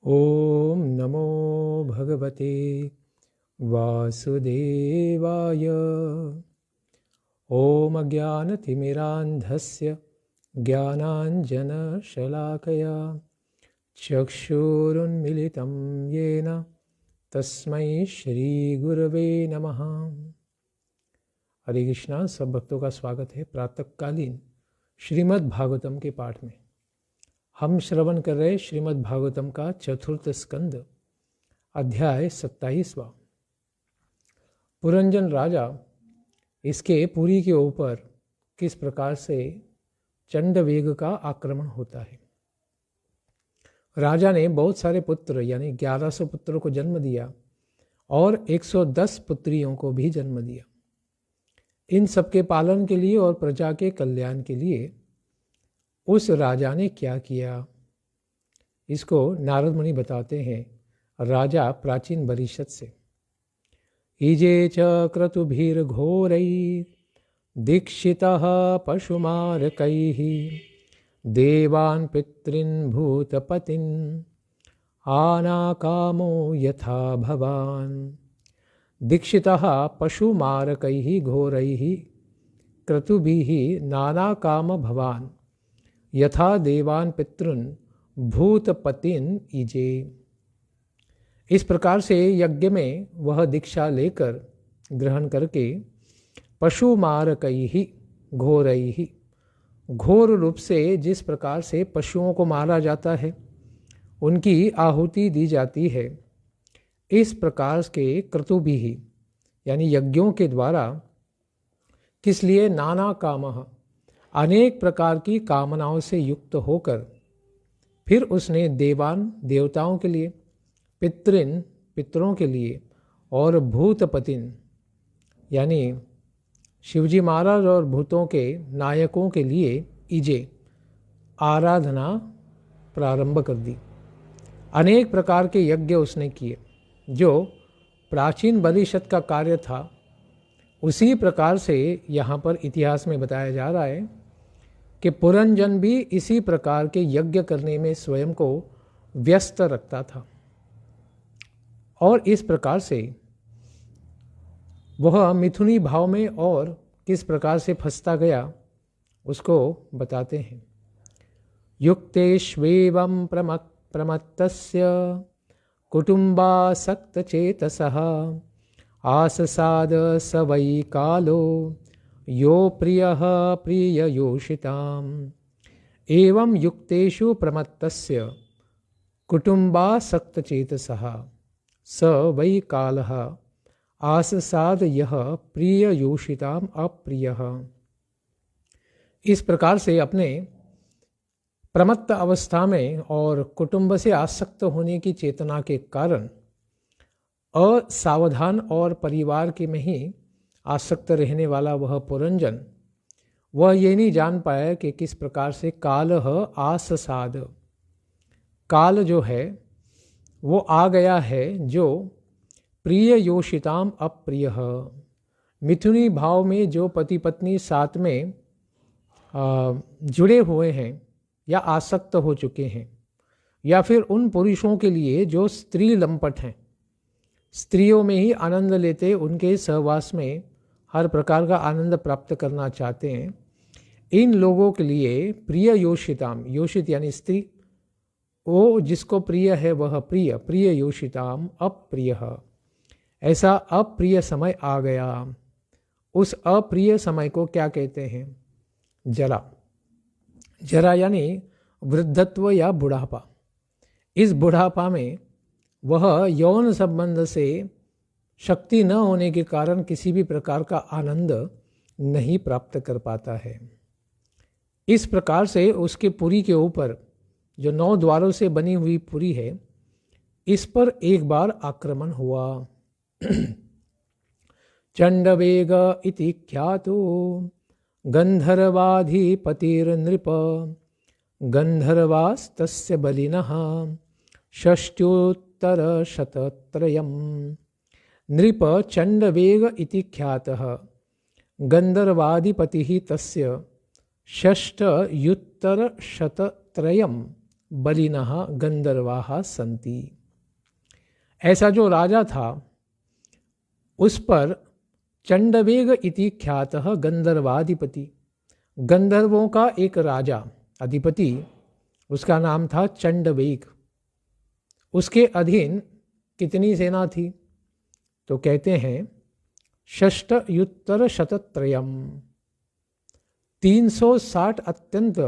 ॐ नमो भगवते वासुदेवाय। ॐ अज्ञानतिमिरान्धस्य ज्ञानाञ्जनशलाकया चक्षुरुन्मिलितं येन तस्मै श्रीगुरवे नमः। हरे कृष्णा। सब भक्तों का स्वागत है प्रातःकालीन श्रीमद् भागवतम के पाठ में। हम श्रवण कर रहे श्रीमद् भागवतम का चतुर्थ स्कंद अध्याय 27वां। पुरंजन राजा इसके पुरी के ऊपर किस प्रकार से चंडवेग का आक्रमण होता है। राजा ने बहुत सारे पुत्र यानी 1100 पुत्रों को जन्म दिया और 110 पुत्रियों को भी जन्म दिया। इन सबके पालन के लिए और प्रजा के कल्याण के लिए उस राजा ने क्या किया, इसको नारद मुनि बताते हैं राजा प्राचीन बरिषद से। इजे च क्रतुभिर्घोरैः दीक्षितः पशुमारकैः देवान् पितॄन् भूतपतिन् आनाकामो यथा भवान्। दीक्षितः पशुमारकैः घोरैः क्रतुभिः नानाकाम भवान् यथा देवान् पितॄन् भूतपतिन् इजे। इस प्रकार से यज्ञ में वह दीक्षा लेकर ग्रहण करके पशुमारकैः घोरैः, घोर रूप से जिस प्रकार से पशुओं को मारा जाता है, उनकी आहुति दी जाती है, इस प्रकार के क्रतुभिः यानी यज्ञों के द्वारा किस लिए नाना कामः अनेक प्रकार की कामनाओं से युक्त होकर फिर उसने देवान देवताओं के लिए, पितृन पितरों के लिए और भूतपतिन यानी शिवजी महाराज और भूतों के नायकों के लिए इजे आराधना प्रारंभ कर दी। अनेक प्रकार के यज्ञ उसने किए। जो प्राचीन बलिशत का कार्य था उसी प्रकार से यहाँ पर इतिहास में बताया जा रहा है कि पुरंजन भी इसी प्रकार के यज्ञ करने में स्वयं को व्यस्त रखता था और इस प्रकार से वह मिथुनी भाव में और किस प्रकार से फंसता गया उसको बताते हैं। युक्तेष्वेवं प्रमत्तस्य कुटुम्बासक्तचेतसः आससाद स वै कालो यो प्रियः प्रिययोषिताम्। एवं युक्तेषु प्रमत्तस्य कुटुम्बासक्तचेतसः स वै कालः आससाद यः प्रिययोषिताम् अप्रियः। इस प्रकार से अपने प्रमत्त अवस्था में और कुटुंब से आसक्त होने की चेतना के कारण असावधान और परिवार के में ही आसक्त रहने वाला वह पुरंजन, वह ये नहीं जान पाया कि किस प्रकार से कालः आससाद, काल जो है वो आ गया है जो प्रिय योषिताम अप्रियः, मिथुनी भाव में जो पति पत्नी साथ में जुड़े हुए हैं या आसक्त हो चुके हैं, या फिर उन पुरुषों के लिए जो स्त्री लंपट हैं, स्त्रियों में ही आनंद लेते, उनके सहवास में हर प्रकार का आनंद प्राप्त करना चाहते हैं, इन लोगों के लिए प्रिय योषिताम, योषित यानी स्त्री, वो जिसको प्रिय है वह प्रिय, प्रिय योषिताम अप्रिय, ऐसा अप्रिय समय आ गया। उस अप्रिय समय को क्या कहते हैं? जरा। जरा यानी वृद्धत्व या बुढ़ापा। इस बुढ़ापा में वह यौन संबंध से शक्ति न होने के कारण किसी भी प्रकार का आनंद नहीं प्राप्त कर पाता है। इस प्रकार से उसके पुरी के ऊपर जो 9 द्वारों से बनी हुई पुरी है, इस पर एक बार आक्रमण हुआ। चंडवेग इति ख्यातो गंधर्वाधिपतिर्नृप गंधर्वास्तस्य बलिनः षष्ट्योत्तरशतत्रयम्। नृप चंडवेग इति ख्यातः गंधर्वाधिपतिः तस्य षष्ट्युत्तरशतत्रयम् बलिनः गंधर्वाः संति। ऐसा जो राजा था उस पर चंडवेग इति ख्यातः गंधर्वाधिपति, गंधर्वों का एक राजा अधिपति, उसका नाम था चंडवेग। उसके अधीन कितनी सेना थी? तो कहते हैं षष्टयुत्तर शतत्रयम्, 360 अत्यंत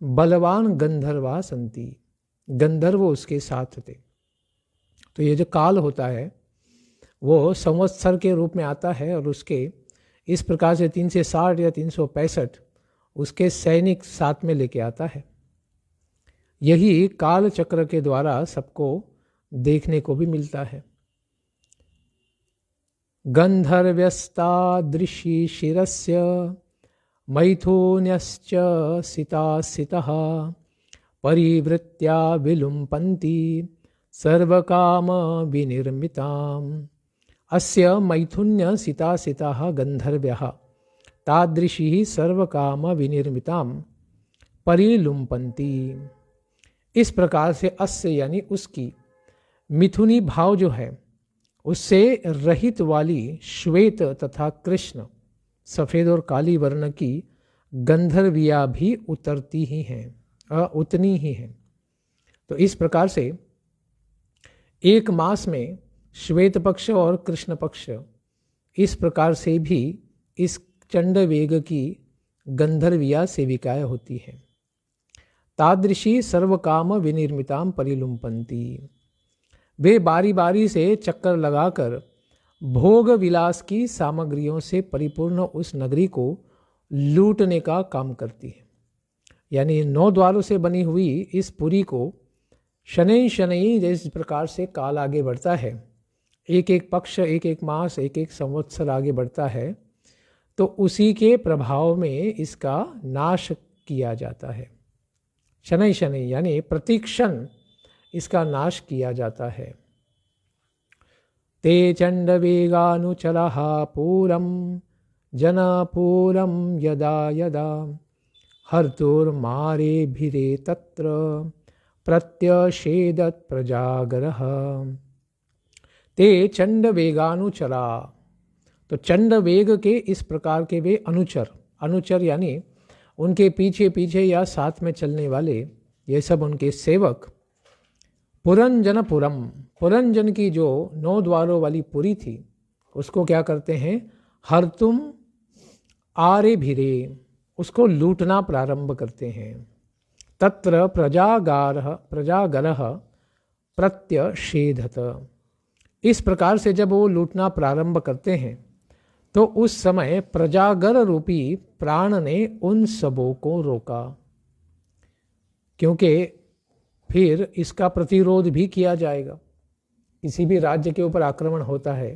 बलवान गंधर्वा संति, गंधर्व उसके साथ थे। तो ये जो काल होता है वो संवत्सर के रूप में आता है और उसके इस प्रकार से 360 या 365 उसके सैनिक साथ में लेके आता है। यही काल चक्र के द्वारा सबको देखने को भी मिलता है। गंधर्व्यस्तादृशी शिरस्य मैथुन्यश्च सितासितः परिवृत्या विलुम्पन्ति सर्वकाम विनिर्मिताम्। अस्य मैथुन्य सितासिताः गंधर्व्यः तादृशी सर्वकाम विनिर्मिताम् परिलुम्पन्ति। इस प्रकार से अस्य यानी उसकी, मिथुनी भाव जो है उससे रहित वाली श्वेत तथा कृष्ण सफेद और काली वर्ण की गंधर्विया भी उतरती ही हैं, उतनी ही हैं। तो इस प्रकार से एक मास में श्वेत पक्ष और कृष्ण पक्ष इस प्रकार से भी इस चंडवेग की गंधर्विया सेविकाएं होती हैं। तादृशी सर्वकाम विनिर्मिताम परिलुम्पन्ति, वे बारी बारी से चक्कर लगाकर भोग विलास की सामग्रियों से परिपूर्ण उस नगरी को लूटने का काम करती है। यानी 9 द्वारों से बनी हुई इस पुरी को शनै शनै जिस प्रकार से काल आगे बढ़ता है, एक एक पक्ष, एक एक मास, एक एक संवत्सर आगे बढ़ता है, तो उसी के प्रभाव में इसका नाश किया जाता है। शनै शनै यानी प्रतिक्षण इसका नाश किया जाता है। ते चंडवेगानुचरः पूरं जनपूरं यदा यदा हर्तुर्मारेभिरे तत्र प्रत्यषेदत् प्रजागरः। ते चंडवेगानुचरा, तो चंडवेग के इस प्रकार के वे अनुचर, अनुचर यानी उनके पीछे पीछे या साथ में चलने वाले, ये सब उनके सेवक। पुरंजनपुरम, पुरंजन की जो 9 द्वारों वाली पुरी थी उसको क्या करते हैं? हर्तुम आरे भिरे, उसको लूटना प्रारंभ करते हैं। तत्र प्रजागरः प्रत्यषेधत, इस प्रकार से जब वो लूटना प्रारंभ करते हैं तो उस समय प्रजागर रूपी प्राण ने उन सबों को रोका, क्योंकि फिर इसका प्रतिरोध भी किया जाएगा। किसी भी राज्य के ऊपर आक्रमण होता है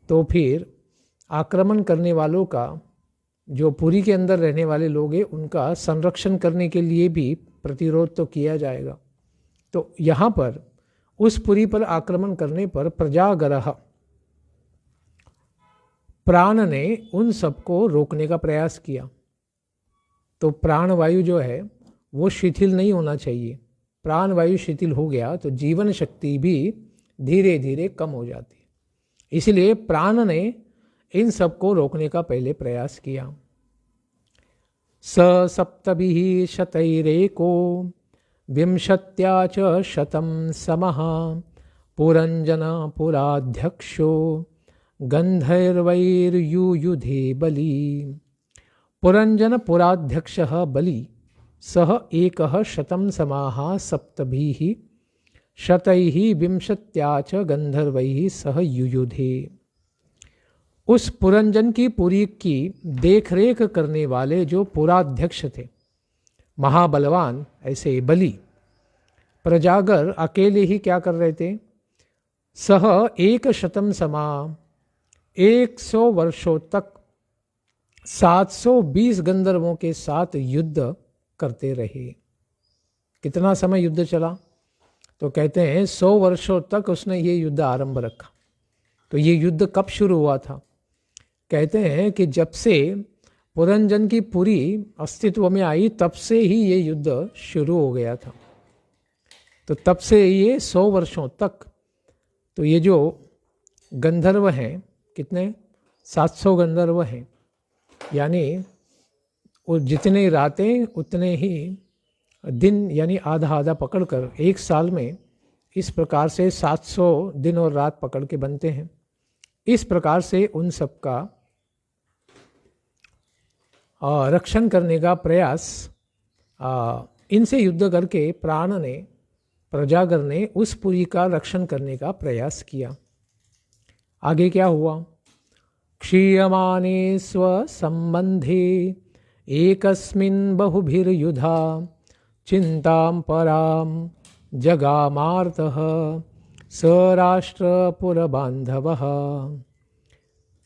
तो फिर आक्रमण करने वालों का, जो पुरी के अंदर रहने वाले लोग हैं, उनका संरक्षण करने के लिए भी प्रतिरोध तो किया जाएगा। तो यहाँ पर उस पुरी पर आक्रमण करने पर प्रजागरः, प्राण ने उन सबको रोकने का प्रयास किया। तो प्राणवायु जो है वो शिथिल नहीं होना चाहिए। प्राणवायु शिथिल हो गया तो जीवन शक्ति भी धीरे धीरे कम हो जाती है। इसलिए प्राण ने इन सबको रोकने का पहले प्रयास किया। स सप्तभिः शतैरेको विंशत्या च शतं समः पुरंजन पुराध्यक्षो गंधर्वैर्युयुधे बली। पुरंजन पुराध्यक्षः बली सह एकः शतं समाः सप्तभिः शतैः विंशत्या च गंधर्वैः सह युयुधे। उस पुरंजन की पुरी की देखरेख करने वाले जो पुराध्यक्ष थे, महाबलवान ऐसे बली, प्रजागर अकेले ही क्या कर रहे थे? सह एक शतम समा, 100 वर्षों तक 720 गंधर्वों के साथ युद्ध करते रहे। कितना समय युद्ध चला? तो कहते हैं 100 वर्षों तक उसने ये युद्ध आरंभ रखा। तो ये युद्ध कब शुरू हुआ था? कहते हैं कि जब से पुरंजन की पुरी अस्तित्व में आई तब से ही ये युद्ध शुरू हो गया था। तो तब से ये 100 वर्षों तक, तो ये जो गंधर्व हैं, कितने 700 गंधर्व हैं, यानी वो जितने रातें उतने ही दिन, यानी आधा आधा पकड़कर एक साल में इस प्रकार से 700 दिन और रात पकड़ के बनते हैं। इस प्रकार से उन सब का रक्षण करने का प्रयास, इनसे युद्ध करके प्राण ने, प्रजागर ने उस पुरी का रक्षण करने का प्रयास किया। आगे क्या हुआ? क्षीयमाने स्वसंबंधे एकस्मिन् बहुभिर्युधा चिंतां परां जगामार्तः स राष्ट्रपुरबान्धवः।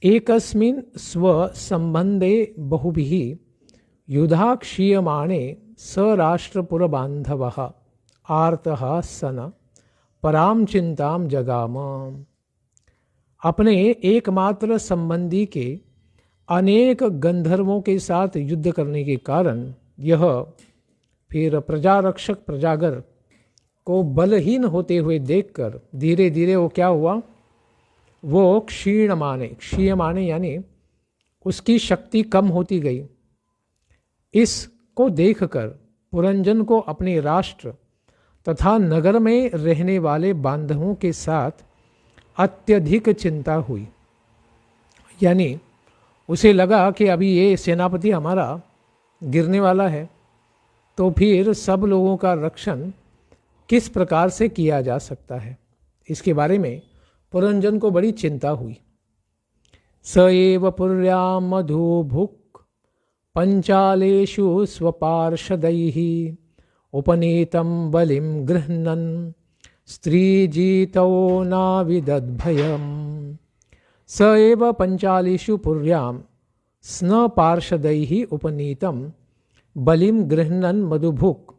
एकस्मिन् स्वसंबंधे बहुभिः युधा क्षीयमाणे स राष्ट्रपुरबान्धवः आर्तः सन परां चिंतां जगाम। अपने एकमात्र संबंधी के अनेक गंधर्वों के साथ युद्ध करने के कारण यह फिर प्रजारक्षक प्रजागर को बलहीन होते हुए देखकर धीरे धीरे वो क्या हुआ? वो क्षीण माने यानी उसकी शक्ति कम होती गई। इसको देखकर पुरंजन को अपने राष्ट्र तथा नगर में रहने वाले बांधवों के साथ अत्यधिक चिंता हुई। यानी उसे लगा कि अभी ये सेनापति हमारा गिरने वाला है, तो फिर सब लोगों का रक्षण किस प्रकार से किया जा सकता है, इसके बारे में पुरंजन को बड़ी चिंता हुई। स एव पुर्यां मधुभुक् पंचालेषु स्वपार्षदैः उपनीतं बलिं गृह्णन् स्त्रीजीतो नाविदद्भयम्। स एव पंचालेषु पुर्यां स्नपार्षदैः उपनीतं बलिं गृह्णन् मधुभुक्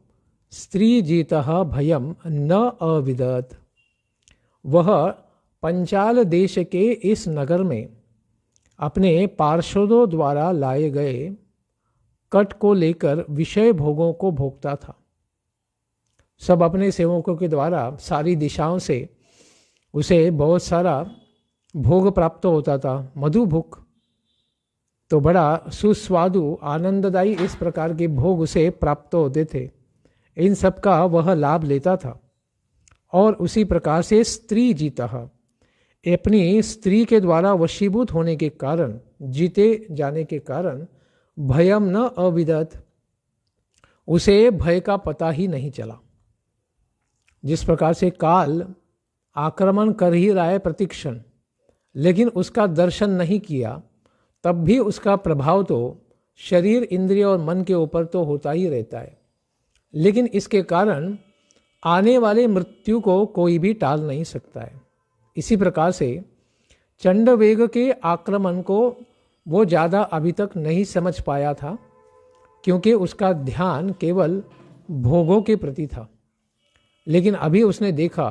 स्त्रीजीतः भयं न अविदत्। वह पंचाल देश के इस नगर में अपने पार्षदों द्वारा लाए गए कट को लेकर विषय भोगों को भोगता था। सब अपने सेवकों के द्वारा सारी दिशाओं से उसे बहुत सारा भोग प्राप्त होता था। मधुभुक तो बड़ा सुस्वादु आनंददायी इस प्रकार के भोग उसे प्राप्त होते थे। इन सब का वह लाभ लेता था। और उसी प्रकार से स्त्री जीता, अपनी स्त्री के द्वारा वशीभूत होने के कारण, जीते जाने के कारण भयम न अविदत, उसे भय का पता ही नहीं चला। जिस प्रकार से काल आक्रमण कर ही रहा है प्रतिक्षण, लेकिन उसका दर्शन नहीं किया, तब भी उसका प्रभाव तो शरीर, इंद्रिय और मन के ऊपर तो होता ही रहता है। लेकिन इसके कारण आने वाले मृत्यु को कोई भी टाल नहीं सकता है। इसी प्रकार से चंडवेग के आक्रमण को वो ज़्यादा अभी तक नहीं समझ पाया था, क्योंकि उसका ध्यान केवल भोगों के प्रति था। लेकिन अभी उसने देखा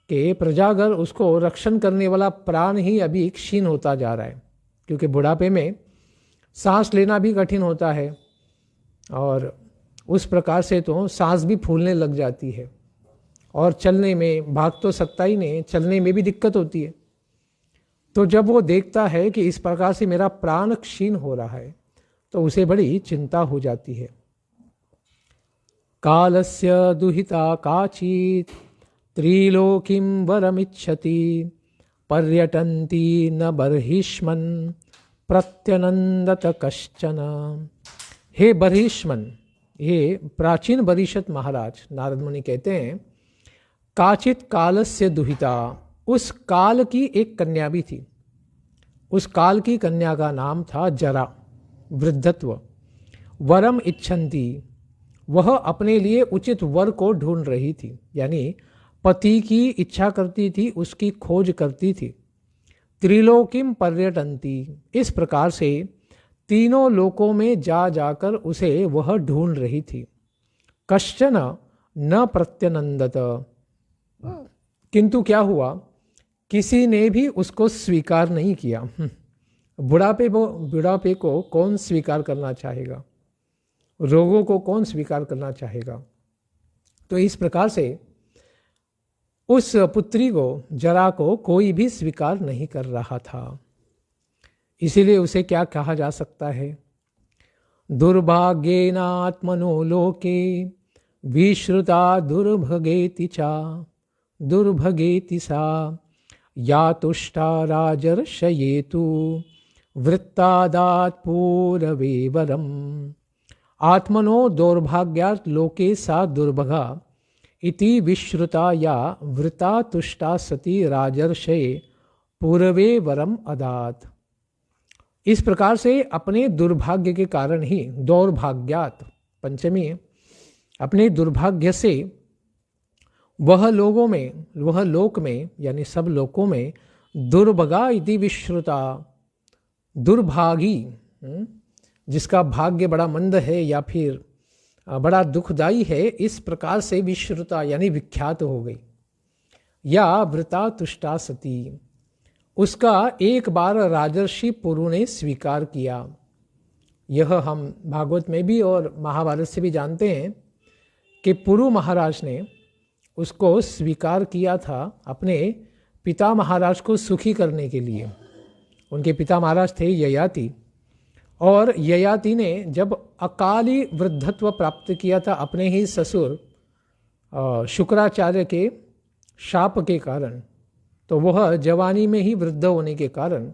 कि प्रजागर, उसको रक्षण करने वाला प्राण ही अभी क्षीण होता जा रहा है, क्योंकि बुढ़ापे में सांस लेना भी कठिन होता है और उस प्रकार से तो सांस भी फूलने लग जाती है और चलने में, भाग तो सकता ही नहीं, चलने में भी दिक्कत होती है। तो जब वो देखता है कि इस प्रकार से मेरा प्राण क्षीण हो रहा है, तो उसे बड़ी चिंता हो जाती है। कालस्य दुहिता काचित् त्रिलोकीं वरमिच्छति पर्यटन्ति न बर्हिष्मन् प्रत्यनंदत कश्चन। हे बर्हिष्मन्, ये प्राचीन बरिषत महाराज नारद मुनि कहते हैं, काचित कालस्य दुहिता, उस काल की एक कन्या भी थी। उस काल की कन्या का नाम था जरा, वृद्धत्व। वरम इच्छन्ति, वह अपने लिए उचित वर को ढूंढ रही थी, यानी पति की इच्छा करती थी, उसकी खोज करती थी। त्रिलोकीम पर्यटन्ति, इस प्रकार से तीनों लोकों में जा जाकर उसे वह ढूंढ रही थी। कश्चन न प्रत्यनंदत, किंतु क्या हुआ, किसी ने भी उसको स्वीकार नहीं किया। बुढ़ापे को कौन स्वीकार करना चाहेगा, रोगों को कौन स्वीकार करना चाहेगा। तो इस प्रकार से उस पुत्री को, जरा को कोई भी स्वीकार नहीं कर रहा था। इसीलिए उसे क्या कहा जा सकता है? दुर्भाग्येनात्मनो लोके विश्रुता दुर्भगेति चा दुर्भगेति सा या तुष्टा राजर्षयेतु वृत्तादात् पूरवे वरम्। आत्मनो दौर्भाग्यात् लोके सा दुर्भगा इति विश्रुता या वृता तुष्टा सती राजर्षये पूर्वे वरम अदात। इस प्रकार से अपने दुर्भाग्य के कारण ही, दौर्भाग्यात पंचमी है, अपने दुर्भाग्य से वह लोक में यानी सब लोकों में दुर्भगा इति विश्रुता, दुर्भागी, जिसका भाग्य बड़ा मंद है या फिर बड़ा दुखदाई है, इस प्रकार से विश्रुता यानी विख्यात हो गई। या वृता तुष्टा सती, उसका एक बार राजर्षि पुरु ने स्वीकार किया। यह हम भागवत में भी और महाभारत से भी जानते हैं कि पुरु महाराज ने उसको स्वीकार किया था अपने पिता महाराज को सुखी करने के लिए। उनके पिता महाराज थे ययाति, और ययाति ने जब अकाली वृद्धत्व प्राप्त किया था अपने ही ससुर शुक्राचार्य के शाप के कारण, तो वह जवानी में ही वृद्ध होने के कारण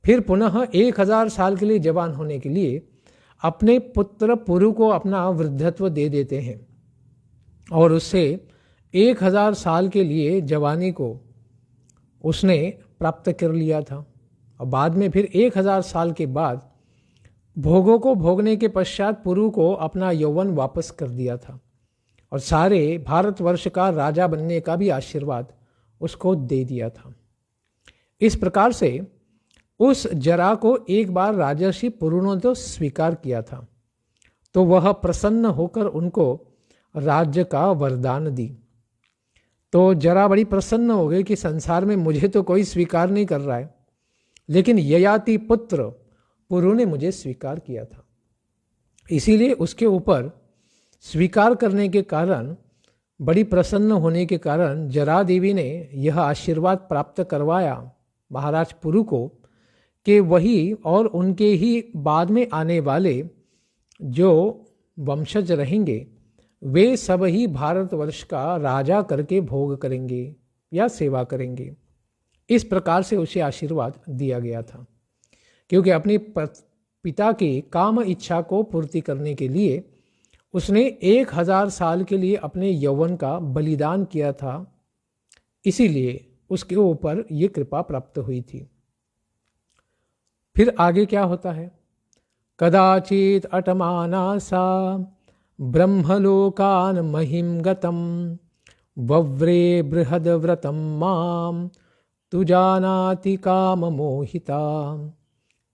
फिर पुनः 1000 साल के लिए जवान होने के लिए अपने पुत्र पुरु को अपना वृद्धत्व दे देते हैं, और उससे 1000 साल के लिए जवानी को उसने प्राप्त कर लिया था। और बाद में फिर 1000 साल के बाद भोगों को भोगने के पश्चात पुरु को अपना यौवन वापस कर दिया था, और सारे भारतवर्ष का राजा बनने का भी आशीर्वाद उसको दे दिया था। इस प्रकार से उस जरा को एक बार राजर्षि पुरु ने तो स्वीकार किया था, तो वह प्रसन्न होकर उनको राज्य का वरदान दी। तो जरा बड़ी प्रसन्न हो गई कि संसार में मुझे तो कोई स्वीकार नहीं कर रहा है, लेकिन ययाति पुत्र पुरु ने मुझे स्वीकार किया था। इसीलिए उसके ऊपर स्वीकार करने के कारण, बड़ी प्रसन्न होने के कारण जरा देवी ने यह आशीर्वाद प्राप्त करवाया महाराज पुरु को कि वही और उनके ही बाद में आने वाले जो वंशज रहेंगे वे सब ही भारतवर्ष का राजा करके भोग करेंगे या सेवा करेंगे। इस प्रकार से उसे आशीर्वाद दिया गया था, क्योंकि अपने पिता की काम इच्छा को पूर्ति करने के लिए उसने 1000 साल के लिए अपने यौवन का बलिदान किया था। इसीलिए उसके ऊपर ये कृपा प्राप्त हुई थी। फिर आगे क्या होता है? कदाचित अटमाना सा ब्रह्मलोकान महिम गतम वव्रे बृहद व्रतम माम तु जानाति काम मोहिता।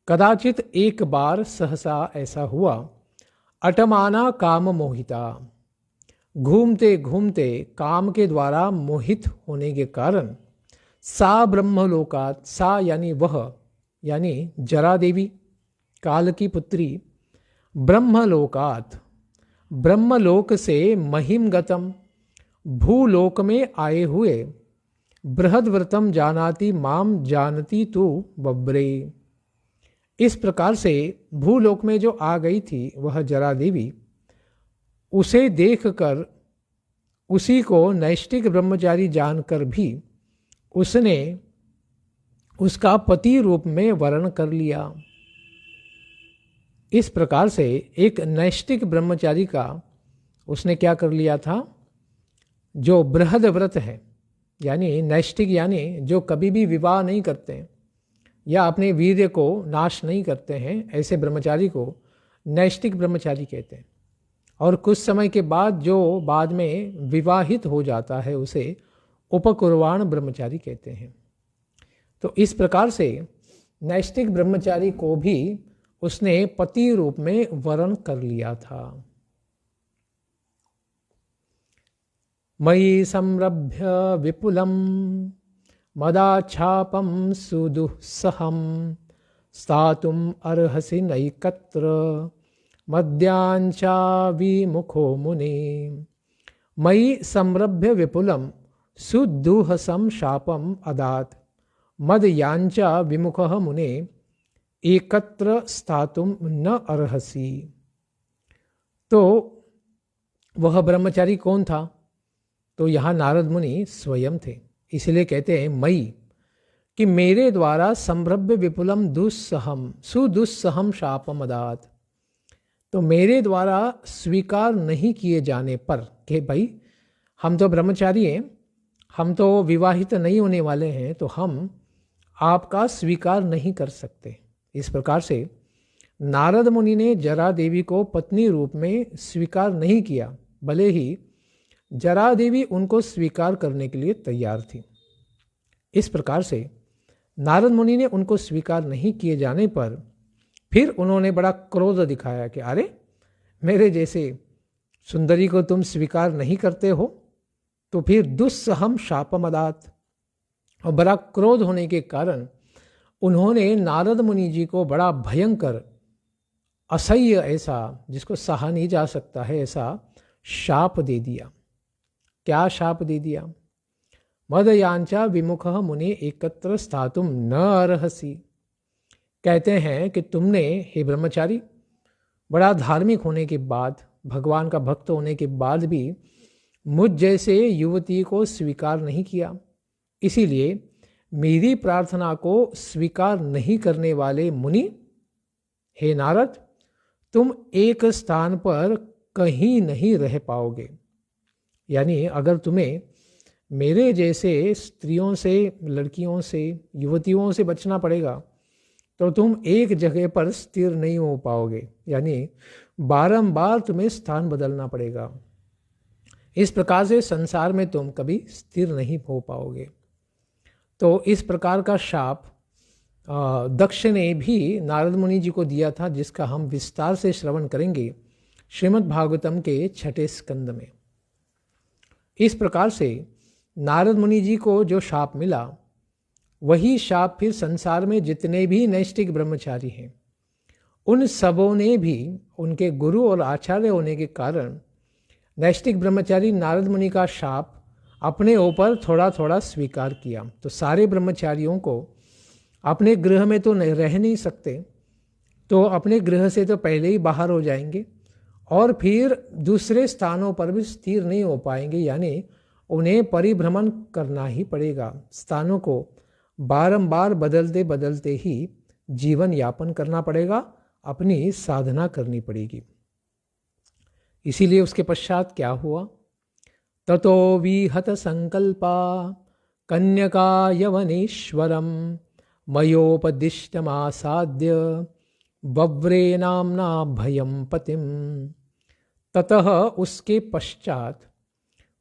कदाचित एक बार सहसा ऐसा हुआ, अटमाना काम मोहिता, घूमते घूमते काम के द्वारा मोहित होने के कारण सा ब्रह्मलोकात, सा यानी वह, यानी जरा देवी काल की पुत्री, ब्रह्मलोकात, ब्रह्मलोक से महिमगतम, भूलोक में आए हुए, बृहद व्रतम जानाति माम जानती तू बब्रे। इस प्रकार से भूलोक में जो आ गई थी वह जरा देवी, उसे देखकर, उसी को नैष्टिक ब्रह्मचारी जानकर भी उसने उसका पति रूप में वर्ण कर लिया। इस प्रकार से एक नैष्टिक ब्रह्मचारी का उसने क्या कर लिया था? जो बृहद व्रत है, यानी नैष्टिक यानी जो कभी भी विवाह नहीं करते हैं या अपने वीर्य को नाश नहीं करते हैं, ऐसे ब्रह्मचारी को नैष्टिक ब्रह्मचारी कहते हैं। और कुछ समय के बाद जो बाद में विवाहित हो जाता है उसे उपकुर्वाण ब्रह्मचारी कहते हैं। तो इस प्रकार से नैष्टिक ब्रह्मचारी को भी उसने पति रूप में वर्ण कर लिया था। मयि संरभ्य विपुलम मदाच्छापम सुदुःसहम स्थातुम अर्हसि नैकत्र मद्यांचा विमुखो मुने। मयि संरभ्य विपुलम सुदुहसम शापम अदात मद यांचा विमुखः मुने एकत्र स्थातुम न अर्हसि। तो वह ब्रह्मचारी कौन था? तो यहाँ नारद मुनि स्वयं थे। इसलिए कहते हैं मई, कि मेरे द्वारा संभ्रव्य विपुलम दुस्सहम सुदुस्सहम शापम अदात। तो मेरे द्वारा स्वीकार नहीं किए जाने पर, कि भाई हम तो ब्रह्मचारी हैं, हम तो विवाहित नहीं होने वाले हैं, तो हम आपका स्वीकार नहीं कर सकते। इस प्रकार से नारद मुनि ने जरा देवी को पत्नी रूप में स्वीकार नहीं किया, भले ही जरा देवी उनको स्वीकार करने के लिए तैयार थी। इस प्रकार से नारद मुनि ने उनको स्वीकार नहीं किए जाने पर फिर उन्होंने बड़ा क्रोध दिखाया कि अरे, मेरे जैसे सुंदरी को तुम स्वीकार नहीं करते हो, तो फिर दुस्सहम शापमदात। और बड़ा क्रोध होने के कारण उन्होंने नारद मुनि जी को बड़ा भयंकर, असह्य, ऐसा जिसको सहा नहीं जा सकता है, ऐसा शाप दे दिया। क्या शाप दे दिया? मदयांचा विमुखः मुने एकत्र स्थातुम न अर्हसि। कहते हैं कि तुमने, हे ब्रह्मचारी, बड़ा धार्मिक होने के बाद, भगवान का भक्त होने के बाद भी मुझ जैसे युवती को स्वीकार नहीं किया। इसीलिए मेरी प्रार्थना को स्वीकार नहीं करने वाले मुनि, हे नारद, तुम एक स्थान पर कहीं नहीं रह पाओगे। यानी अगर तुम्हें मेरे जैसे स्त्रियों से, लड़कियों से, युवतियों से बचना पड़ेगा, तो तुम एक जगह पर स्थिर नहीं हो पाओगे, यानी बारंबार तुम्हें स्थान बदलना पड़ेगा। इस प्रकार से संसार में तुम कभी स्थिर नहीं हो पाओगे। तो इस प्रकार का शाप दक्ष ने भी नारद मुनि जी को दिया था, जिसका हम विस्तार से श्रवण करेंगे श्रीमद् भागवतम के 6ठे स्कंद में। इस प्रकार से नारद मुनि जी को जो शाप मिला, वही शाप फिर संसार में जितने भी नैष्ठिक ब्रह्मचारी हैं, उन सबों ने भी उनके गुरु और आचार्य होने के कारण नैष्ठिक ब्रह्मचारी नारद मुनि का शाप अपने ऊपर थोड़ा थोड़ा स्वीकार किया। तो सारे ब्रह्मचारियों को अपने गृह में तो रह नहीं सकते, तो अपने गृह से तो पहले ही बाहर हो जाएंगे और फिर दूसरे स्थानों पर भी स्थिर नहीं हो पाएंगे, यानी उन्हें परिभ्रमण करना ही पड़ेगा। स्थानों को बारंबार बदलते बदलते ही जीवन यापन करना पड़ेगा, अपनी साधना करनी पड़ेगी। इसीलिए उसके पश्चात क्या हुआ? ततो विहत संकल्पा कन्यका यवनेश्वरम मयोपदिष्टमासाद्य बव्रे नामना भयम पतिम। ततः उसके पश्चात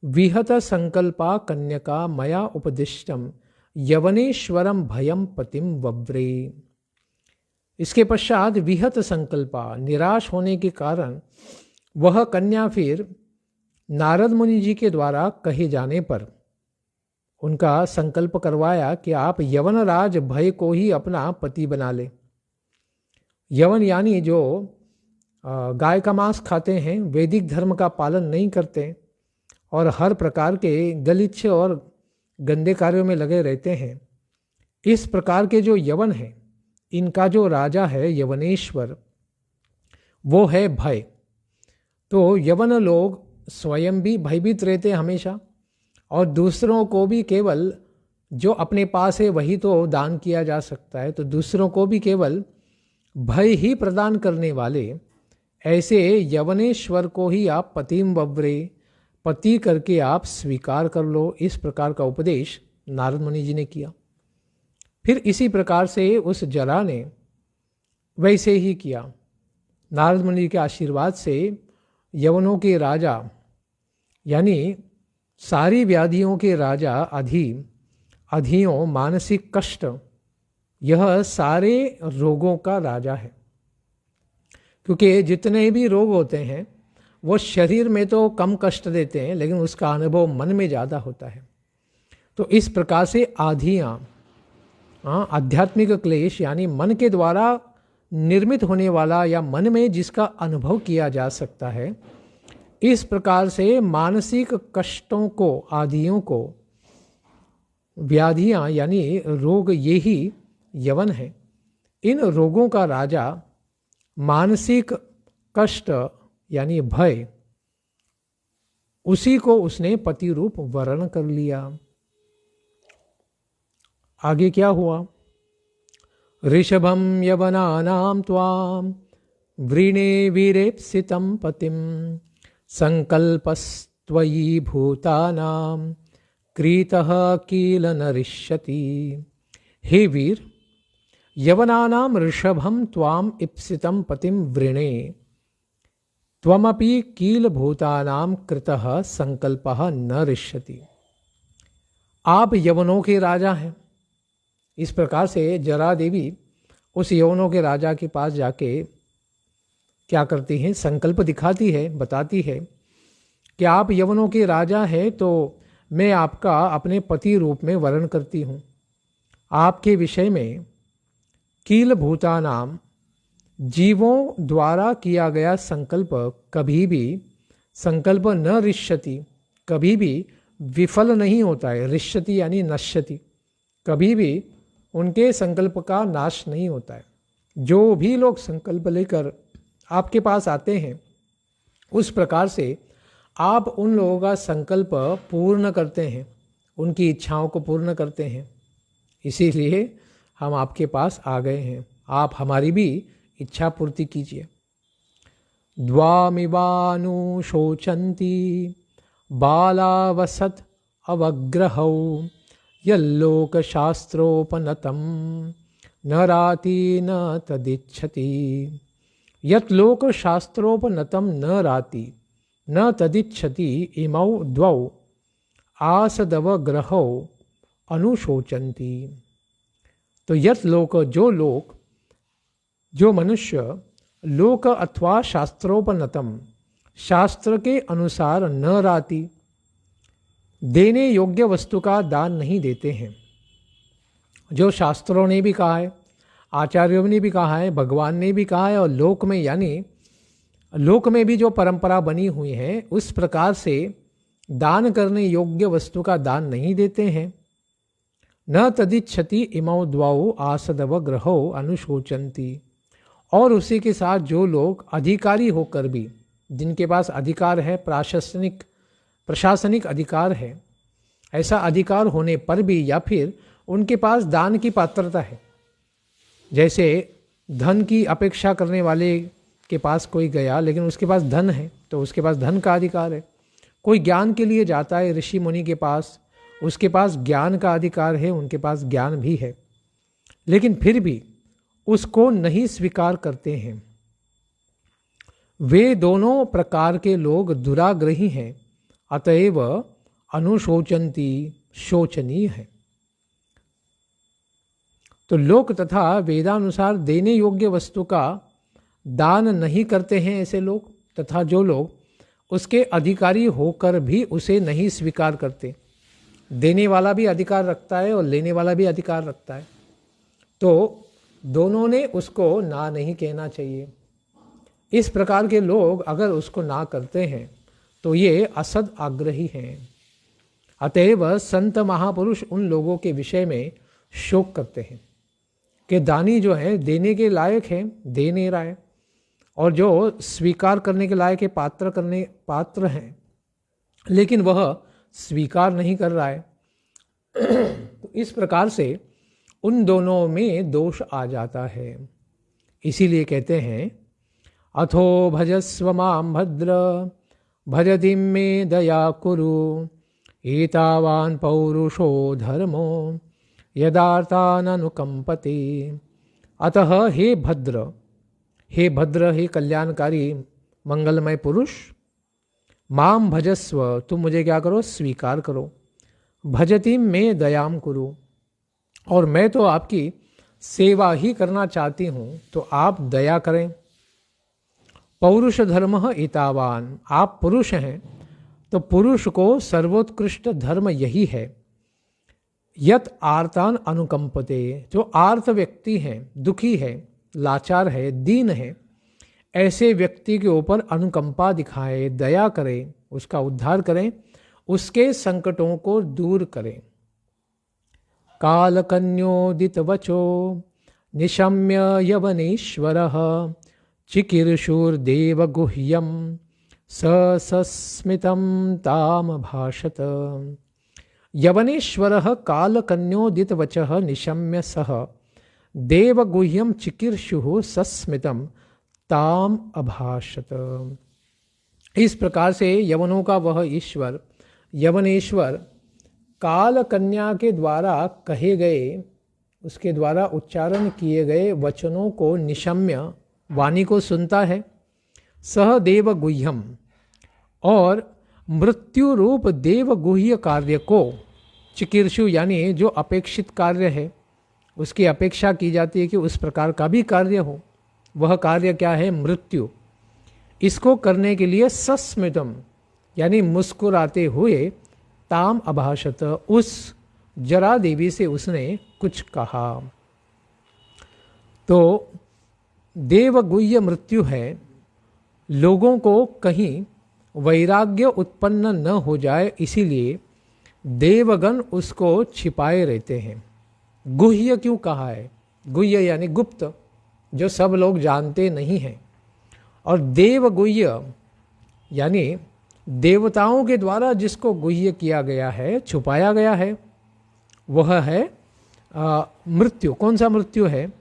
विहत संकल्पा कन्यका मया उपदिष्टम यवनेश्वरम भयम पतिम वव्रे। इसके पश्चात विहत संकल्पा, निराश होने के कारण वह कन्या फिर नारद मुनि जी के द्वारा कहे जाने पर उनका संकल्प करवाया कि आप यवनराज भय को ही अपना पति बना ले। यवन यानी जो गाय का मांस खाते हैं, वैदिक धर्म का पालन नहीं करते और हर प्रकार के गलीच्छ और गंदे कार्यों में लगे रहते हैं, इस प्रकार के जो यवन हैं, इनका जो राजा है यवनेश्वर, वो है भय। तो यवन लोग स्वयं भी भयभीत रहते हैं हमेशा, और दूसरों को भी केवल जो अपने पास है वही तो दान किया जा सकता है, तो दूसरों को भी केवल भय ही प्रदान करने वाले ऐसे यवनेश्वर को ही आप पतिम वव्रे, पति करके आप स्वीकार कर लो। इस प्रकार का उपदेश नारद मुनि जी ने किया। फिर इसी प्रकार से उस जरा ने वैसे ही किया। नारद मुनि के आशीर्वाद से यवनों के राजा, यानी सारी व्याधियों के राजा, अधियों, मानसिक कष्ट, यह सारे रोगों का राजा है। क्योंकि जितने भी रोग होते हैं वो शरीर में तो कम कष्ट देते हैं, लेकिन उसका अनुभव मन में ज़्यादा होता है। तो इस प्रकार से आधियाँ, आध्यात्मिक क्लेश, यानी मन के द्वारा निर्मित होने वाला या मन में जिसका अनुभव किया जा सकता है, इस प्रकार से मानसिक कष्टों को, आदियों को व्याधियाँ यानी रोग ये ही यवन है। इन रोगों का राजा मानसिक कष्ट यानी भय, उसी को उसने पति रूप वर्ण कर लिया। आगे क्या हुआ? ऋषभम यवनानाम त्वाम वृणे वीरेप्सितं पतिम संकल्पस्त्वयि भूतानाम क्रीतः कील नरिष्यति। हे वीर, यवनानाम ऋषभम त्वाम इप्सितं पतिम वृणे त्वमपि कील भूतानाम कृतः संकल्पः न रिष्यति। आप यवनों के राजा हैं। इस प्रकार से जरा देवी उस यवनों के राजा के पास जाके क्या करती हैं? संकल्प दिखाती है, बताती है कि आप यवनों के राजा हैं, तो मैं आपका अपने पति रूप में वर्ण करती हूँ। आपके विषय में कील भूतानाम, जीवों द्वारा किया गया संकल्प कभी भी संकल्प न रिष्यति, कभी भी विफल नहीं होता है। रिष्यति यानी नश्यति, कभी भी उनके संकल्प का नाश नहीं होता है। जो भी लोग संकल्प लेकर आपके पास आते हैं, उस प्रकार से आप उन लोगों का संकल्प पूर्ण करते हैं, उनकी इच्छाओं को पूर्ण करते हैं। इसीलिए हम आपके पास आ गए हैं, आप हमारी भी इच्छा पूर्ति कीजिए। द्वामिवानुशोचन्ति बालावसत अवग्रहौ यल्लोकशास्त्रोपनतं न राति न तदिच्छति। यत् लोकशास्त्रोपनतं न राति न तदिच्छति इमौ द्वौ आसदवग्रहौ अनुशोचन्ति। तो यत् लोक, जो लोक, जो मनुष्य लोक अथवा शास्त्रोपनतम, शास्त्र के अनुसार न राति, देने योग्य वस्तु का दान नहीं देते हैं। जो शास्त्रों ने भी कहा है, आचार्यों ने भी कहा है, भगवान ने भी कहा है, और लोक में यानी लोक में भी जो परंपरा बनी हुई है, उस प्रकार से दान करने योग्य वस्तु का दान नहीं देते हैं। न तदिच्छति इमौ द्वौ आसदव ग्रहो अनुशोचन्ति। और उसी के साथ जो लोग अधिकारी होकर भी, जिनके पास अधिकार है, प्रशासनिक अधिकार है, ऐसा अधिकार होने पर भी, या फिर उनके पास दान की पात्रता है, जैसे धन की अपेक्षा करने वाले के पास कोई गया लेकिन उसके पास धन है, तो उसके पास धन का अधिकार है। कोई ज्ञान के लिए जाता है ऋषि मुनि के पास, उसके पास ज्ञान का अधिकार है, उनके पास ज्ञान भी है, लेकिन फिर भी उसको नहीं स्वीकार करते हैं। वे दोनों प्रकार के लोग दुराग्रही हैं, अतएव अनुशोचन्ति, शोचनीय है। तो लोक तथा वेदानुसार देने योग्य वस्तु का दान नहीं करते हैं ऐसे लोग, तथा जो लोग उसके अधिकारी होकर भी उसे नहीं स्वीकार करते। देने वाला भी अधिकार रखता है और लेने वाला भी अधिकार रखता है, तो दोनों ने उसको ना नहीं कहना चाहिए। इस प्रकार के लोग अगर उसको ना करते हैं तो ये असद आग्रही हैं। अतएव संत महापुरुष उन लोगों के विषय में शोक करते हैं कि दानी जो है देने के लायक है, दे नहीं रहा है, और जो स्वीकार करने के लायक है, पात्र हैं, लेकिन वह स्वीकार नहीं कर रहा है। तो इस प्रकार से उन दोनों में दोष आ जाता है। इसीलिए कहते हैं, अथो भजस्व मां भद्र भजतिं मे दया कुरु एतावान् पौरुषो धर्मो यदार्थाननुकंपते। अतः हे भद्र, हे कल्याणकारी मंगलमय पुरुष, माम भजस्व, तुम मुझे क्या करो? स्वीकार करो। भजति में दयाम कुरु, और मैं तो आपकी सेवा ही करना चाहती हूँ, तो आप दया करें। पौरुष धर्म एतावान, आप पुरुष हैं तो पुरुष को सर्वोत्कृष्ट धर्म यही है। यत आर्तान अनुकंपते, जो आर्त व्यक्ति हैं, दुखी है, लाचार है, दीन है, ऐसे व्यक्ति के ऊपर अनुकंपा दिखाए, दया करें, उसका उद्धार करें, उसके संकटों को दूर करें। कालकन्योदितवचो निशम्य यवनेश्वरः चिकीर्षुर्देवगुह्यं सस्मितं तामभाषत। यवनेश्वरः कालकन्योदितवचः निशम्य सः देवगुह्यं चिकीर्षुः सस्मितं ताम अभाषत। इस प्रकार से यवनों का वह ईश्वर यवनेश्वर काल कन्या के द्वारा कहे गए, उसके द्वारा उच्चारण किए गए वचनों को निशम्य वाणी को सुनता है। सह देव गुह्यम, और मृत्यु रूप देव गुह्य कार्य को चिकीर्षु यानी जो अपेक्षित कार्य है, उसकी अपेक्षा की जाती है कि उस प्रकार का भी कार्य हो। वह कार्य क्या है? मृत्यु। इसको करने के लिए सस्मितम यानी मुस्कुराते हुए ताम अभाषत, उस जरा देवी से उसने कुछ कहा। तो देवगुह्य मृत्यु है, लोगों को कहीं वैराग्य उत्पन्न न हो जाए इसीलिए देवगण उसको छिपाए रहते हैं। गुह्य क्यों कहा है? गुह्य यानी गुप्त, जो सब लोग जानते नहीं हैं। और देवगुह्य यानी देवताओं के द्वारा जिसको गुह्य किया गया है, छुपाया गया है, वह है मृत्यु। कौन सा मृत्यु है?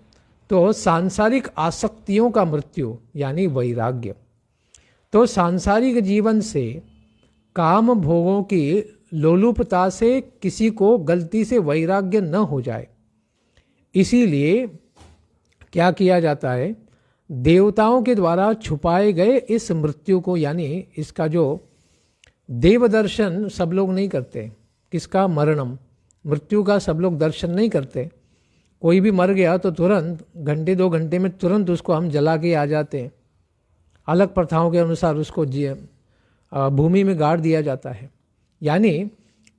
तो सांसारिक आसक्तियों का मृत्यु यानी वैराग्य। तो सांसारिक जीवन से, काम भोगों की लोलुपता से किसी को गलती से वैराग्य न हो जाए, इसीलिए क्या किया जाता है? देवताओं के द्वारा छुपाए गए इस मृत्यु को, यानी इसका जो देव दर्शन सब लोग नहीं करते। किसका? मरणम, मृत्यु का सब लोग दर्शन नहीं करते। कोई भी मर गया तो तुरंत घंटे 2 घंटे में तुरंत उसको हम जला के आ जाते हैं। अलग प्रथाओं के अनुसार उसको भूमि में गाड़ दिया जाता है। यानी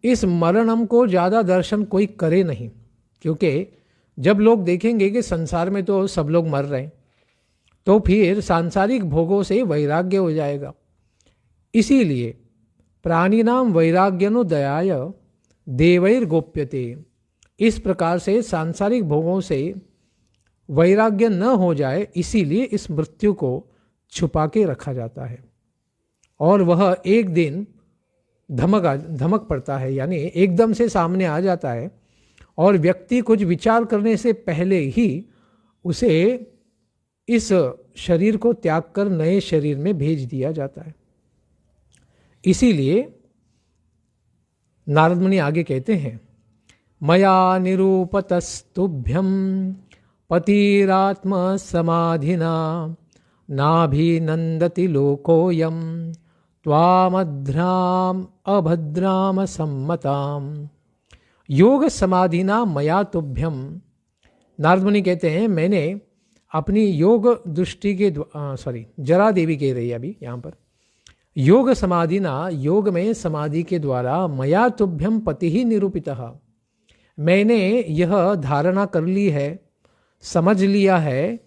इस मरणम को ज़्यादा दर्शन कोई करे नहीं, क्योंकि जब लोग देखेंगे कि संसार में तो सब लोग मर रहे हैं, तो फिर सांसारिक भोगों से वैराग्य हो जाएगा। इसीलिए प्राणिनाम वैराग्यनुदयाय देवैर्गोप्यते, इस प्रकार से सांसारिक भोगों से वैराग्य न हो जाए, इसीलिए इस मृत्यु को छुपा के रखा जाता है। और वह एक दिन धमक पड़ता है, यानी एकदम से सामने आ जाता है, और व्यक्ति कुछ विचार करने से पहले ही उसे इस शरीर को त्याग कर नए शरीर में भेज दिया जाता है। इसीलिए नारद मुनि आगे कहते हैं, मया निरूपतस्तुभ्यं पतिरात्म समाधिना नाभिनंदति लोकोयम त्वामध्राम अभद्राम सम्मताम योग समाधिना मया तुभ्यम। नारद मुनि कहते हैं, मैंने अपनी योग दृष्टि के जरा देवी कह रही है अभी यहाँ पर, योग समाधिना, योग में समाधि के द्वारा, मया तुभ्यम पति ही निरूपितः, मैंने यह धारणा कर ली है, समझ लिया है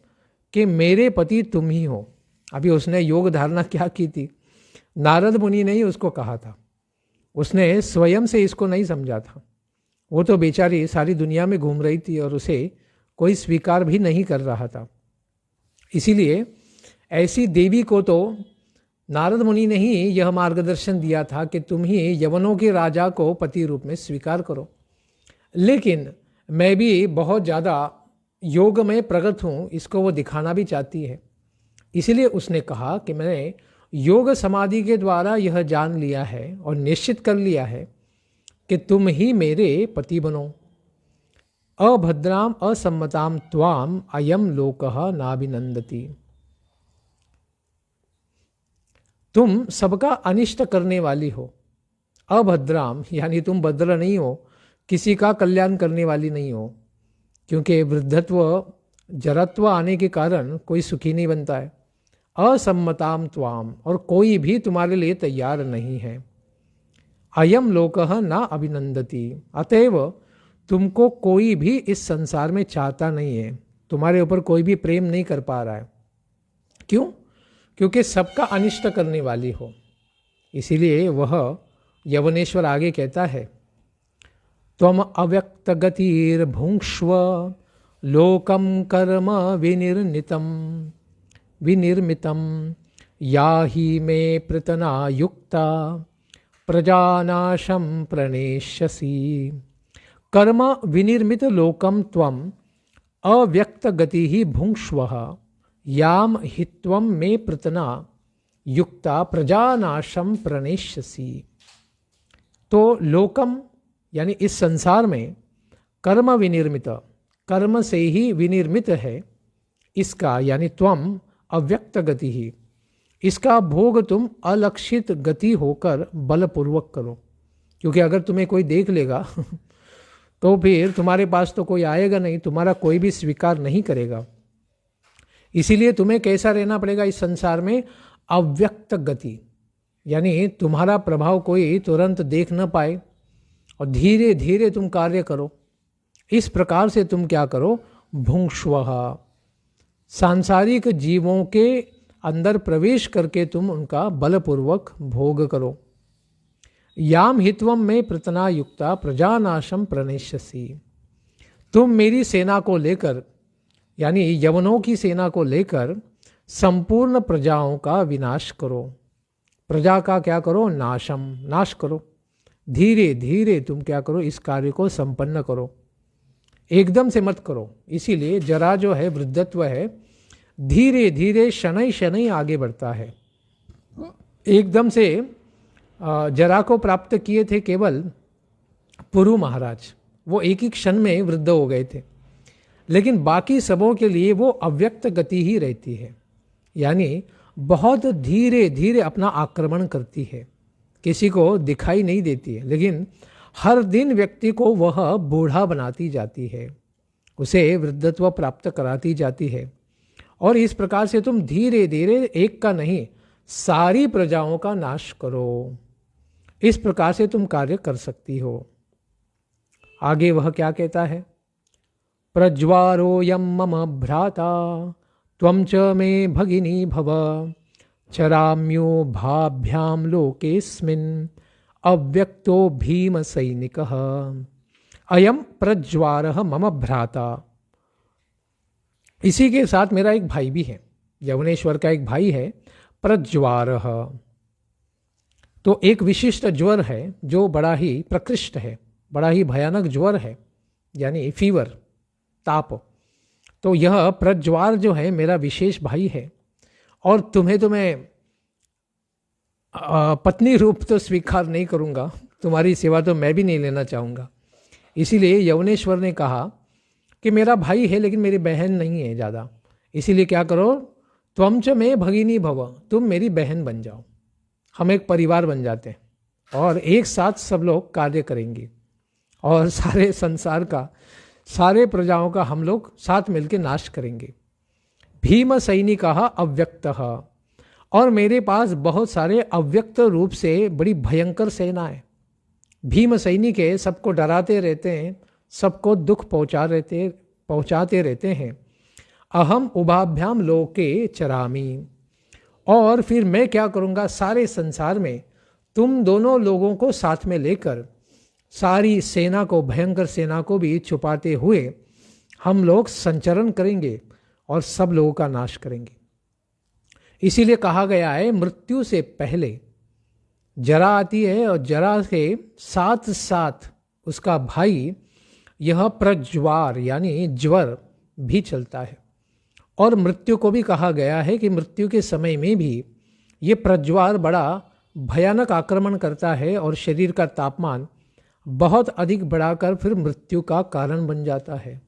कि मेरे पति तुम ही हो। अभी उसने योग धारणा क्या की थी? नारद मुनि ने ही उसको कहा था, उसने स्वयं से इसको नहीं समझा था। वो तो बेचारी सारी दुनिया में घूम रही थी और उसे कोई स्वीकार भी नहीं कर रहा था। इसीलिए ऐसी देवी को तो नारद मुनि ने ही यह मार्गदर्शन दिया था कि तुम ही यवनों के राजा को पति रूप में स्वीकार करो। लेकिन मैं भी बहुत ज़्यादा योग में प्रगत हूँ, इसको वो दिखाना भी चाहती है। इसलिए उसने कहा कि मैंने योग समाधि के द्वारा यह जान लिया है और निश्चित कर लिया है कि तुम ही मेरे पति बनो। अभद्राम असम्मताम त्वाम अयम लोकः नाभिनंदति। तुम सबका अनिष्ट करने वाली हो। अभद्राम यानी तुम भद्र नहीं हो, किसी का कल्याण करने वाली नहीं हो, क्योंकि वृद्धत्व जरत्व आने के कारण कोई सुखी नहीं बनता है। असम्मताम त्वाम, और कोई भी तुम्हारे लिए तैयार नहीं है। अयम लोकः न अभिनंदति, अतएव तुमको कोई भी इस संसार में चाहता नहीं है, तुम्हारे ऊपर कोई भी प्रेम नहीं कर पा रहा है। क्यों? क्योंकि सबका अनिष्ट करने वाली हो। इसीलिए वह यवनेश्वर आगे कहता है, त्वम अव्यक्त गतिर्भुङ्क्ष्व लोकम कर्म विनिर्मितं याहि मे पृतना युक्ता प्रजानाशं प्रणेष्यसि। कर्म विनिर्मित लोकम त्वम अव्यक्त गति ही भुङ्क्ष्व याम हित्वम मे पृतना युक्ता प्रजानाशम प्रणेष्यसि। तो लोकम यानी इस संसार में कर्म विनिर्मित, कर्म से ही विनिर्मित है इसका, यानी त्वम अव्यक्त गति ही, इसका भोग तुम अलक्षित गति होकर बलपूर्वक करो। क्योंकि अगर तुम्हें कोई देख लेगा तो फिर तुम्हारे पास तो कोई आएगा नहीं, तुम्हारा कोई भी स्वीकार नहीं करेगा। इसीलिए तुम्हें कैसा रहना पड़ेगा इस संसार में? अव्यक्त गति, यानी तुम्हारा प्रभाव कोई तुरंत देख न पाए और धीरे धीरे तुम कार्य करो। इस प्रकार से तुम क्या करो? भुङ्क्ष्वः, सांसारिक जीवों के अंदर प्रवेश करके तुम उनका बलपूर्वक भोग करो। याम हित्वम में प्रतना युक्ता प्रजानाशम प्रणेष्यसि। तुम मेरी सेना को लेकर, यानी यवनों की सेना को लेकर संपूर्ण प्रजाओं का विनाश करो। प्रजा का क्या करो? नाश करो। धीरे धीरे तुम क्या करो? इस कार्य को संपन्न करो, एकदम से मत करो। इसीलिए जरा जो है, वृद्धत्व है, धीरे धीरे शनै शनै आगे बढ़ता है। एकदम से जरा को प्राप्त किए थे केवल पुरु महाराज, वो एक ही क्षण में वृद्ध हो गए थे, लेकिन बाकी सबों के लिए वो अव्यक्त गति ही रहती है, यानी बहुत धीरे धीरे अपना आक्रमण करती है, किसी को दिखाई नहीं देती है, लेकिन हर दिन व्यक्ति को वह बूढ़ा बनाती जाती है, उसे वृद्धत्व प्राप्त कराती जाती है। और इस प्रकार से तुम धीरे धीरे एक का नहीं, सारी प्रजाओं का नाश करो। इस प्रकार से तुम कार्य कर सकती हो। आगे वह क्या कहता है? प्रज्वारोऽयं मम भ्राता त्वं च मे भगिनी भव चराम्यो भाभ्याम लोकेस्मिन् अव्यक्तो भीम सैनिकः अयम प्रज्वारः मम भ्राता। इसी के साथ मेरा एक भाई भी है, यवनेश्वर का एक भाई है प्रज्वारः। तो एक विशिष्ट ज्वर है जो बड़ा ही प्रकृष्ट है, बड़ा ही भयानक ज्वर है, यानी फीवर, ताप। तो यह प्रज्वार जो है मेरा विशेष भाई है, और तुम्हें तो मैं पत्नी रूप तो स्वीकार नहीं करूँगा, तुम्हारी सेवा तो मैं भी नहीं लेना चाहूँगा। इसीलिए यवनेश्वर ने कहा कि मेरा भाई है लेकिन मेरी बहन नहीं है ज़्यादा, इसीलिए क्या करो? त्वं च मे भगिनी भव, तुम मेरी बहन बन जाओ, हम एक परिवार बन जाते हैं और एक साथ सब लोग कार्य करेंगे और सारे संसार का, सारे प्रजाओं का हम लोग साथ मिलकर नाश करेंगे। भीम सैनिकः अव्यक्तः, और मेरे पास बहुत सारे अव्यक्त रूप से बड़ी भयंकर सेना है। भीम सैनिक है, सबको डराते रहते हैं, सबको दुख पहुंचाते रहते हैं। अहम उभाभ्याम लोके चरामी, और फिर मैं क्या करूँगा? सारे संसार में तुम दोनों लोगों को साथ में लेकर सारी सेना को, भयंकर सेना को भी छुपाते हुए हम लोग संचरण करेंगे और सब लोगों का नाश करेंगे। इसीलिए कहा गया है मृत्यु से पहले जरा आती है और जरा के साथ साथ उसका भाई यह प्रज्वार यानी ज्वर भी चलता है। और मृत्यु को भी कहा गया है कि मृत्यु के समय में भी ये प्रज्वार बड़ा भयानक आक्रमण करता है और शरीर का तापमान बहुत अधिक बढ़ाकर फिर मृत्यु का कारण बन जाता है।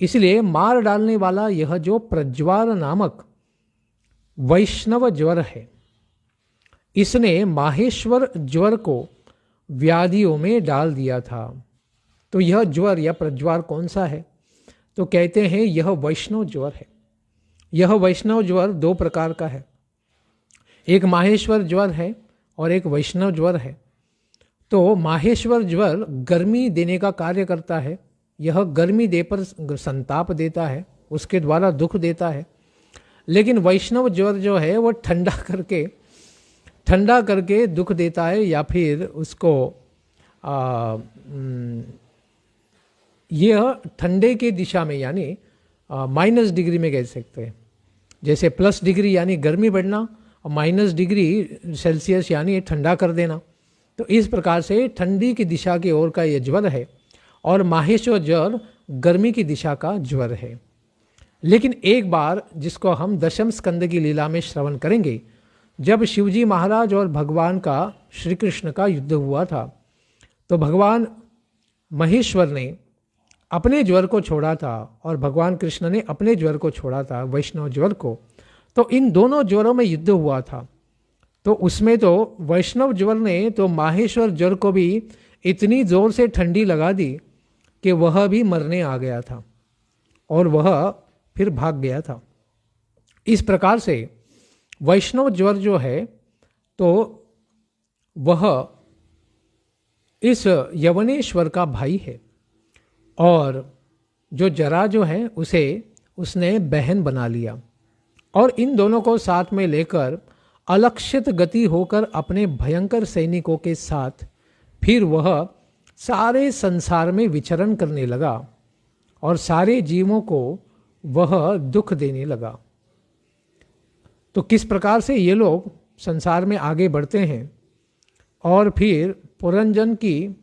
इसलिए मार डालने वाला यह जो प्रज्वार नामक वैष्णव ज्वर है, इसने माहेश्वर ज्वर को व्याधियों में डाल दिया था। तो यह ज्वर या प्रज्वार कौन सा है? तो कहते हैं यह वैष्णव ज्वर है। यह वैष्णव ज्वर दो प्रकार का है, एक माहेश्वर ज्वर है और एक वैष्णव ज्वर है। तो माहेश्वर ज्वर गर्मी देने का कार्य करता है, यह गर्मी दे पर संताप देता है, उसके द्वारा दुख देता है। लेकिन वैष्णव ज्वर जो है वह ठंडा करके दुख देता है, या फिर उसको यह ठंडे के दिशा में यानी माइनस डिग्री में कह सकते हैं। जैसे प्लस डिग्री यानी गर्मी बढ़ना और माइनस डिग्री सेल्सियस यानी ठंडा कर देना। तो इस प्रकार से ठंडी की दिशा की ओर का ये ज्वर है और माहेश्वर ज्वर गर्मी की दिशा का ज्वर है। लेकिन एक बार जिसको हम दशम स्कंद की लीला में श्रवण करेंगे, जब शिवजी महाराज और भगवान का श्री कृष्ण का युद्ध हुआ था, तो भगवान महेश्वर ने अपने ज्वर को छोड़ा था और भगवान कृष्ण ने अपने ज्वर को छोड़ा था, वैष्णव ज्वर को। तो इन दोनों ज्वरों में युद्ध हुआ था। तो उसमें तो वैष्णव ज्वर ने तो माहेश्वर ज्वर को भी इतनी जोर से ठंडी लगा दी कि वह भी मरने आ गया था और वह फिर भाग गया था। इस प्रकार से वैष्णव ज्वर जो है तो वह इस यवनेश्वर का भाई है और जो जरा जो है उसने बहन बना लिया और इन दोनों को साथ में लेकर अलक्षित गति होकर अपने भयंकर सैनिकों के साथ फिर वह सारे संसार में विचरण करने लगा और सारे जीवों को वह दुख देने लगा। तो किस प्रकार से ये लोग संसार में आगे बढ़ते हैं और फिर पुरंजन की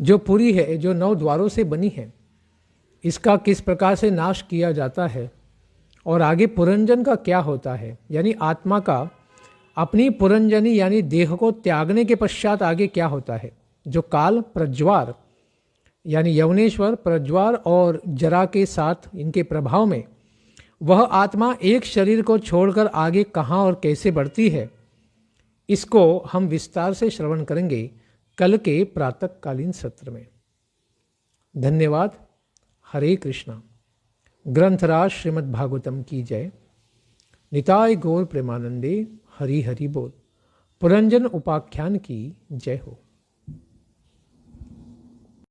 जो पुरी है, जो 9 द्वारों से बनी है, इसका किस प्रकार से नाश किया जाता है और आगे पुरंजन का क्या होता है, यानी आत्मा का अपनी पुरंजनी यानी देह को त्यागने के पश्चात आगे क्या होता है। जो काल प्रज्वार यानी यवनेश्वर प्रज्वार और जरा के साथ इनके प्रभाव में वह आत्मा एक शरीर को छोड़कर आगे कहाँ और कैसे बढ़ती है, इसको हम विस्तार से श्रवण करेंगे कल के प्रातःकालीन सत्र में। धन्यवाद। हरे कृष्णा। ग्रंथराज श्रीमद् भागवतम की जय। निताय गौर प्रेमानंदे। हरि हरि बोल। पुरंजन उपाख्यान की जय हो।